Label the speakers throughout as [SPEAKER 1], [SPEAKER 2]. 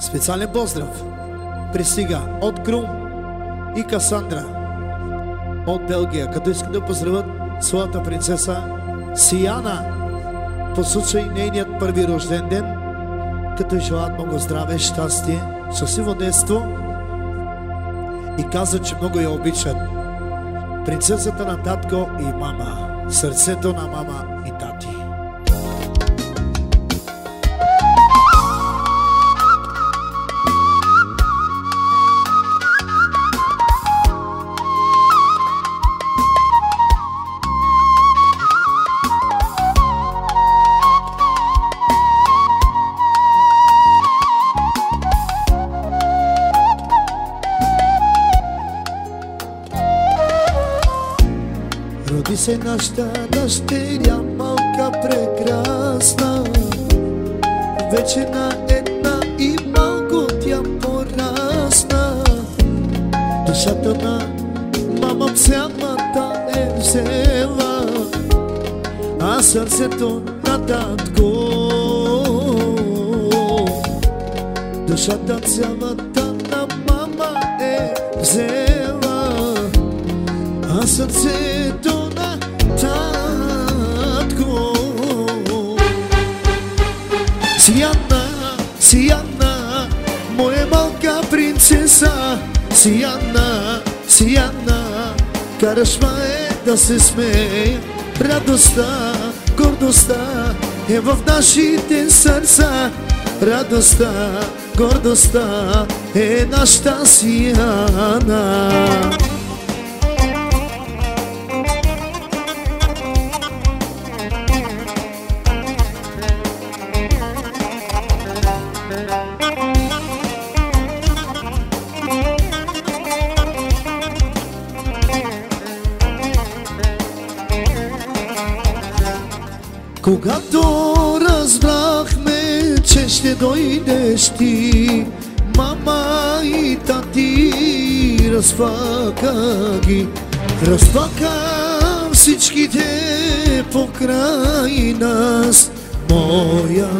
[SPEAKER 1] Специален поздрав пристига от Крум и Касандра от Белгия, като искат да поздравят своята принцеса Сияна по случай нейният първи рожден ден, като желаят много здраве, щастие, щастливо детство и казват, че много я обичат. Принцесата на татко и мама, сърцето на мама и тати.
[SPEAKER 2] Роди се нашата дъщеря, малка прекрасна, вече на една и малко тя порасна. Душата на мама псямата е взела, а сърцето на татко. Душата цялата на мама е взела, а сърцето на татко. Сияна, Сияна, моя малка принцеса. Сияна, Сияна, караш ме да се смея. Радостта, гордостта е в нашите сърца. Радостта, гордостта е нашата Сияна. Когато разбрахме, че ще дойдеш ти, мама и тати разфака ги, разфака всичките покрай нас. Моя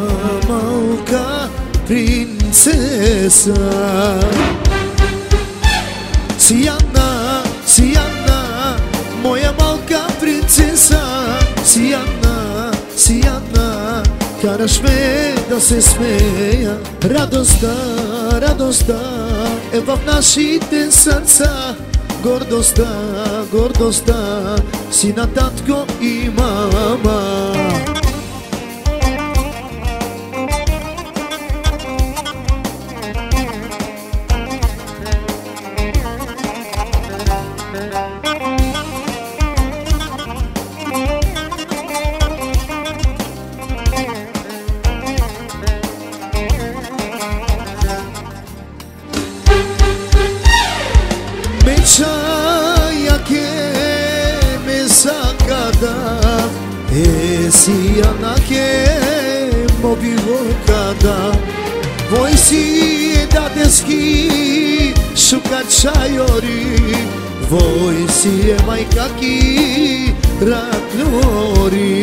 [SPEAKER 2] малка принцеса. Сияна, Сияна, моя малка принцеса. Сияна, Сияна, караш ме да се смея. Радостта, радостта е в нашите сърца. Гордостта, гордостта си на татко и мама. Mečaja ke me sakada, Сияна ke mobivo kada. Voi si dadeski shukachayori, voi si maikaki raklori.